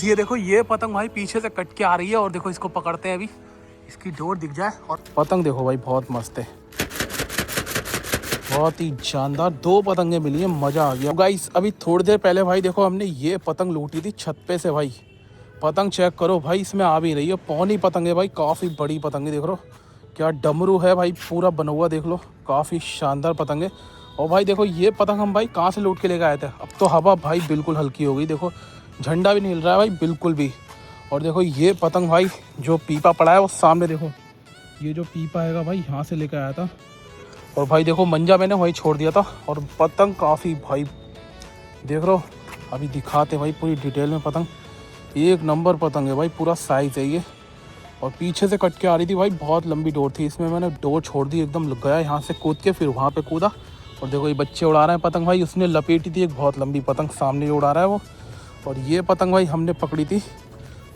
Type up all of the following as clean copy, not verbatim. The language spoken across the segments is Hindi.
ये देखो ये पतंग भाई पीछे से कट के आ रही है और देखो इसको पकड़ते हैं अभी, इसकी डोर दिख जाए। और पतंग देखो भाई बहुत मस्त है, बहुत ही शानदार। 2 पतंगे मिली है, मजा आ गया। गाइस अभी थोड़ी देर पहले भाई देखो हमने ये पतंग लूटी थी छत पे से भाई। पतंग चेक करो भाई, इसमें आ भी रही है, पौनी पतंग है भाई, काफ़ी बड़ी पतंग है। देख लो क्या डमरू है भाई, पूरा बना हुआ, देख लो काफ़ी शानदार पतंग है। और भाई देखो ये पतंग हम भाई कहाँ से लूट के लेके आए थे। अब तो हवा भाई बिल्कुल हल्की हो गई, देखो झंडा भी नहीं हिल रहा है भाई बिल्कुल भी। और देखो ये पतंग भाई जो पीपा पड़ा है वो सामने देखो, ये जो पीपा हैगा भाई यहाँ से लेकर आया था। और भाई देखो मंजा मैंने वहीं छोड़ दिया था। और पतंग काफ़ी भाई देख लो, अभी दिखाते भाई पूरी डिटेल में। पतंग एक नंबर पतंग है भाई, पूरा साइज है ये। और पीछे से कट के आ रही थी भाई, बहुत लंबी डोर थी इसमें, मैंने डोर छोड़ दी, एकदम लग गया यहाँ से कूद के, फिर वहाँ पे कूदा। और देखो ये बच्चे उड़ा रहे हैं पतंग भाई, उसने लपेटी थी एक बहुत लंबी पतंग, सामने उड़ा रहा है वो। और ये पतंग भाई हमने पकड़ी थी,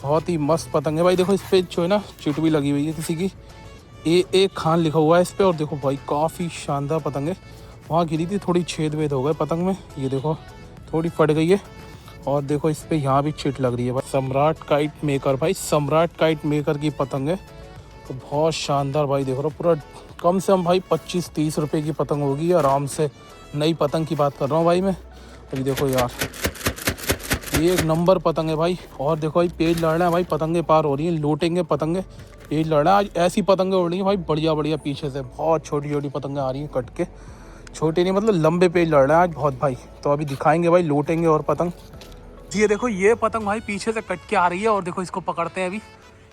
बहुत ही मस्त पतंग है भाई। देखो इस पर जो है ना चिट भी लगी हुई है किसी की, ए खान लिखा हुआ है इस पर। और देखो भाई काफ़ी शानदार पतंग है। वहाँ गिरी थी, थोड़ी छेद वेद हो गए पतंग में, ये देखो थोड़ी फट गई है। और देखो इस पे यहाँ भी चिट लग रही है भाई। सम्राट काइट मेकर भाई, सम्राट काइट मेकर की पतंग है, तो बहुत शानदार भाई। देख रहा पूरा कम से कम भाई 25-30 रुपए की पतंग होगी आराम से, नई पतंग की बात कर रहा हूँ भाई मैं। अभी देखो यार ये एक नंबर पतंग है भाई। और देखो भाई पेज लड़ रहे हैं भाई, पतंगे पार हो रही हैं, लूटेंगे पतंगे, पेज लड़ रहा है आज। ऐसी पतंगे उड़ रही हैं भाई बढ़िया बढ़िया, पीछे से बहुत छोटी छोटी पतंगे आ रही हैं कट के, छोटी नहीं मतलब लंबे पेज लड़ रहे हैं आज बहुत भाई। तो अभी दिखाएंगे भाई, लूटेंगे और पतंग। ये देखो ये पतंग भाई पीछे से कट के आ रही है और देखो इसको पकड़ते हैं अभी,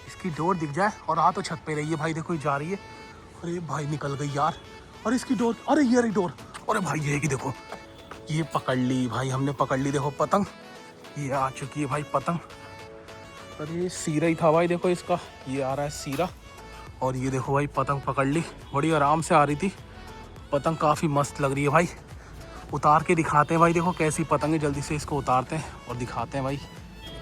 इसकी डोर दिख जाए। और आ तो छत पे रही है भाई, देखो ये जा रही है। अरे भाई निकल गई यार, और इसकी डोर, अरे ये रही डोर। अरे भाई ये कि देखो ये पकड़ ली भाई, हमने पकड़ ली, देखो पतंग ये आ चुकी है भाई पतंग। अरे सीरा ही था भाई, देखो इसका ये आ रहा है सीरा। और ये देखो भाई पतंग पकड़ ली, बड़ी आराम से आ रही थी पतंग, काफ़ी मस्त लग रही है भाई। उतार के दिखाते हैं भाई, देखो कैसी पतंग है, जल्दी से इसको उतारते हैं और दिखाते हैं भाई।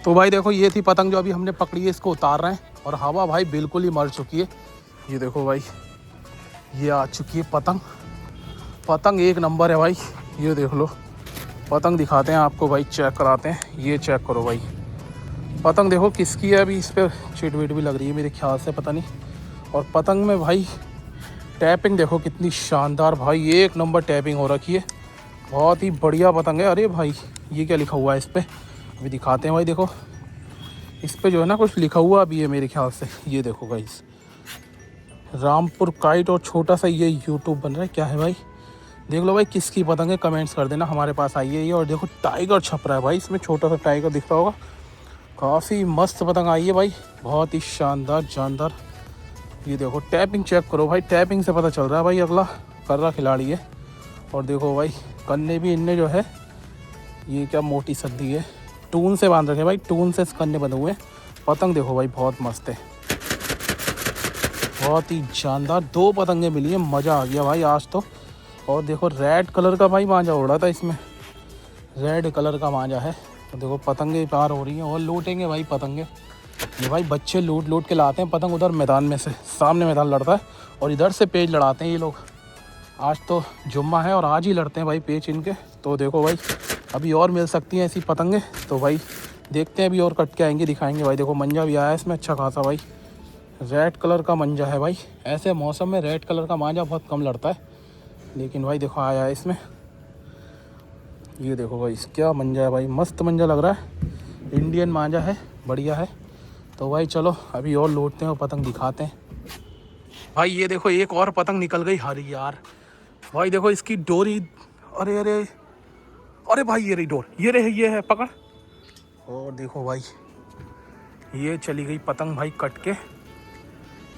तो भाई देखो ये थी पतंग जो अभी हमने पकड़ी है, इसको उतार रहे हैं। और हवा भाई बिल्कुल ही मर चुकी है, ये देखो भाई ये आ चुकी है पतंग। पतंग एक नंबर है भाई, ये देख लो पतंग दिखाते हैं आपको भाई, चेक कराते हैं। ये चेक करो भाई पतंग, देखो किसकी है, अभी इस पर चिट विट भी लग रही है मेरे ख्याल से, पता नहीं। और पतंग में भाई टैपिंग देखो कितनी शानदार भाई, एक नंबर टैपिंग हो रखी है, बहुत ही बढ़िया पतंग है। अरे भाई ये क्या लिखा हुआ है इस पर, अभी दिखाते हैं भाई। देखो इस पे जो है ना कुछ लिखा हुआ भी है मेरे ख्याल से, ये देखो गाइस रामपुर काइट, और छोटा सा ये यूट्यूब बन रहा है, क्या है भाई देख लो भाई किसकी पतंग है, कमेंट्स कर देना, हमारे पास आई है ये। और देखो टाइगर छप रहा है भाई इसमें, छोटा सा टाइगर दिख रहा होगा, काफ़ी मस्त पतंग आई है भाई, बहुत ही शानदार जानदार। ये देखो टैपिंग चेक करो भाई, टैपिंग से पता चल रहा है भाई अगला कर रहा खिलाड़ी है। और देखो भाई कन्ने भी इनने जो है ये क्या मोटी सद्दी है, टून से बांध रखे भाई, टून से कन्ने बंधे हुए। पतंग देखो भाई बहुत मस्त है, बहुत ही शानदार। 2 पतंगे मिली है, मज़ा आ गया भाई आज तो। और देखो रेड कलर का भाई मांझा उड़ा था इसमें, रेड कलर का मांझा है। तो देखो पतंगे पार हो रही हैं और लूटेंगे भाई पतंगे। ये भाई बच्चे लूट लूट के लाते हैं पतंग, उधर मैदान में से, सामने मैदान लड़ता है और इधर से पेज लड़ाते हैं ये लोग। आज तो जुम्मा है और आज ही लड़ते हैं भाई पेज इनके। तो देखो भाई अभी और मिल सकती हैं ऐसी पतंगे, तो भाई देखते हैं अभी और कट के आएंगे, दिखाएंगे भाई। देखो मंजा भी आया है इसमें अच्छा खासा भाई, रेड कलर का मंजा है भाई। ऐसे मौसम में रेड कलर का मांझा बहुत कम लड़ता है, लेकिन भाई देखो आया है इसमें। ये देखो भाई क्या मंजा है भाई, मस्त मंजा लग रहा है, इंडियन मांझा है, बढ़िया है। तो भाई चलो अभी और लूटते हैं और पतंग दिखाते हैं भाई। ये देखो एक और पतंग निकल गई, हरी यार भाई देखो इसकी डोरी, अरे अरे अरे भाई ये रही डोर, ये है पकड़। और देखो भाई ये चली गई पतंग भाई कट के,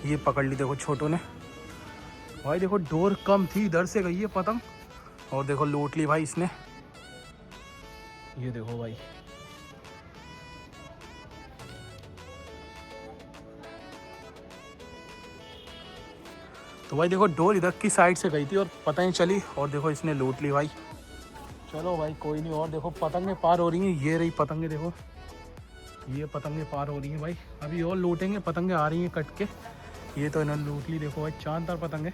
ये पकड़ ली देखो छोटों ने भाई। देखो डोर कम थी, इधर से गई है पतंग, और देखो लूट ली भाई इसने। ये देखो भाई तो भाई देखो डोर इधर की साइड से गई थी और पता नहीं चली, और देखो इसने लूट ली भाई। चलो भाई कोई नहीं, और देखो पतंगे पार हो रही हैं, ये रही पतंगे, देखो ये पतंगे पार हो रही हैं भाई। अभी और लूटेंगे, पतंगे आ रही हैं कट के, ये तो इन्होंने लूट ली। देखो भाई शानदार पतंग है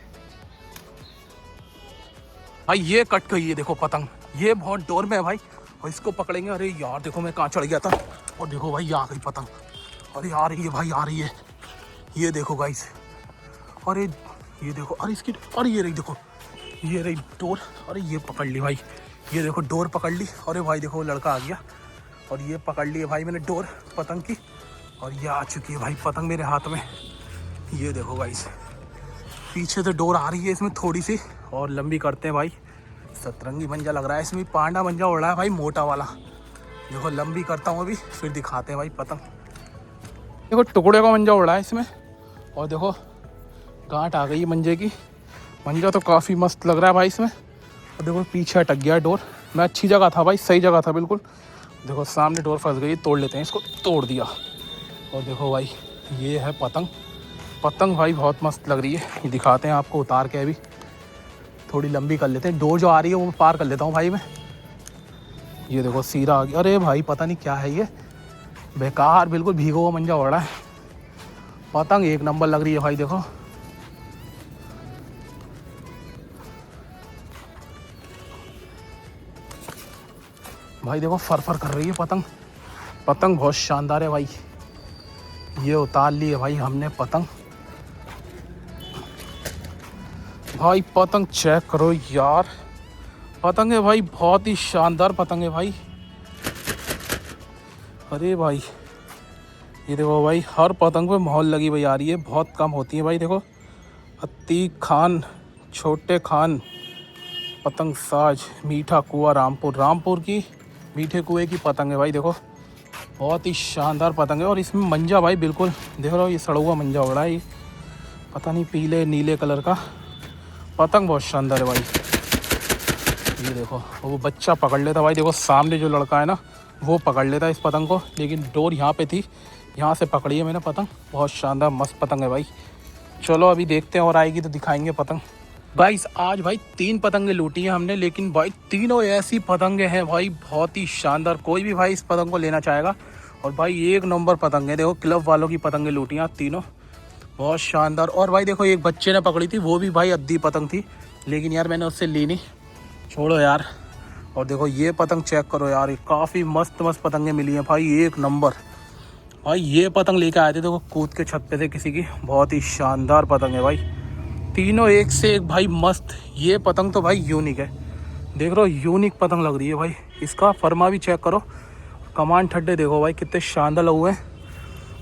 भाई, ये कट गई है देखो पतंग, ये बहुत डोर में है भाई, और इसको पकड़ेंगे। अरे यार देखो मैं कहाँ चढ़ गया था, और देखो भाई आ गई पतंग, अरे आ रही है भाई, आ रही है, ये देखो गाइस, अरे ये देखो, अरे इसकी, अरे ये रही देखो, ये रही डोर, अरे ये पकड़ ली भाई, ये देखो डोर पकड़ ली। अरे भाई देखो लड़का आ गया और ये पकड़ ली है भाई मैंने डोर पतंग की, और ये आ चुकी है भाई पतंग मेरे हाथ में। ये देखो गाइस, पीछे से डोर आ रही है इसमें थोड़ी सी, और लंबी करते हैं भाई। सतरंगी मंजा लग रहा है इसमें, पांडा मंजा उड़ रहा है भाई मोटा वाला। देखो लंबी करता हूँ अभी, फिर दिखाते हैं भाई पतंग। देखो टुकड़े का मंजा उड़ रहा है इसमें, और देखो गांठ आ गई है मंजे की। मंजा तो काफ़ी मस्त लग रहा है भाई इसमें। और देखो पीछे अटक गया डोर, मैं अच्छी जगह था भाई, सही जगह था बिल्कुल। देखो सामने डोर फंस गई, तोड़ लेते हैं इसको, तोड़ दिया। और देखो भाई ये है पतंग, पतंग भाई बहुत मस्त लग रही है, ये दिखाते हैं आपको उतार के। अभी थोड़ी लंबी कर लेते हैं, डोर जो आ रही है वो पार कर लेता हूँ भाई मैं। ये देखो सीधा आ गया, अरे भाई पता नहीं क्या है ये, बेकार बिल्कुल भीगो हुआ मंजा हो रहा है। पतंग एक नंबर लग रही है भाई देखो। भाई देखो फर फर कर रही है पतंग, पतंग बहुत शानदार है भाई। ये उतार ली है भाई हमने पतंग। भाई पतंग चेक करो यार, पतंग है भाई, बहुत ही शानदार पतंग है भाई। अरे भाई ये देखो भाई, हर पतंग पे मोहर लगी भाई आ रही है, बहुत कम होती है भाई। देखो अतीक खान, छोटे खान पतंग साज, मीठा कुआं रामपुर, रामपुर की मीठे कुएं की पतंग है भाई। देखो बहुत ही शानदार पतंग है, और इसमें मंजा भाई बिल्कुल देख रहे हो, ये सड़ा हुआ मंजा हो रहा है, ये पता नहीं पीले नीले कलर का। पतंग बहुत शानदार है भाई। ये देखो वो बच्चा पकड़ लेता भाई, देखो सामने जो लड़का है ना वो पकड़ लेता इस पतंग को, लेकिन डोर यहाँ पे थी, यहाँ से पकड़ी है मैंने पतंग। बहुत शानदार मस्त पतंग है भाई। चलो अभी देखते हैं, और आएगी तो दिखाएंगे पतंग। गाइस आज भाई 3 पतंगे लूटी हैं हमने, लेकिन भाई तीनों ऐसी पतंगे हैं भाई बहुत ही शानदार। कोई भी भाई इस पतंग को लेना चाहेगा, और भाई एक नंबर पतंग है। देखो क्लब वालों की पतंगे लूटी हैं तीनों, बहुत शानदार। और भाई देखो एक बच्चे ने पकड़ी थी, वो भी भाई अद्धी पतंग थी, लेकिन यार मैंने उससे ली नहीं, छोड़ो यार। और देखो ये पतंग चेक करो यार, काफ़ी मस्त मस्त पतंगे मिली हैं भाई, एक नंबर। भाई ये पतंग लेके आए थे देखो कूद के छत पे से किसी की, बहुत ही शानदार पतंग है भाई, तीनों एक से एक भाई मस्त। ये पतंग तो भाई यूनिक है, देख रहे हो यूनिक पतंग लग रही है भाई। इसका फरमा भी चेक करो, कमान ठड्डे देखो भाई कितने शानदार लगे हुए हैं।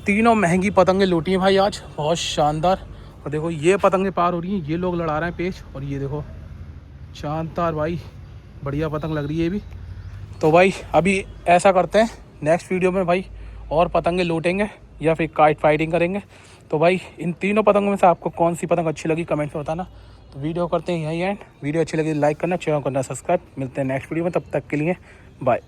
तीनों महंगी पतंगे लूटी हैं भाई आज, बहुत शानदार। और देखो ये पतंगे पार हो रही हैं, ये लोग लड़ा रहे हैं पेच, और ये देखो शानदार भाई, बढ़िया पतंग लग रही है भी। तो भाई अभी ऐसा करते हैं, नेक्स्ट वीडियो में भाई और पतंगे लूटेंगे या फिर काइट फाइटिंग करेंगे। तो भाई इन तीनों पतंगों में से आपको कौन सी पतंग अच्छी लगी कमेंट में बताना। तो वीडियो करते हैं यहीं एंड, वीडियो अच्छी लगी लाइक करना, चैनल करना सब्सक्राइब। मिलते हैं नेक्स्ट वीडियो में, तब तक के लिए बाय।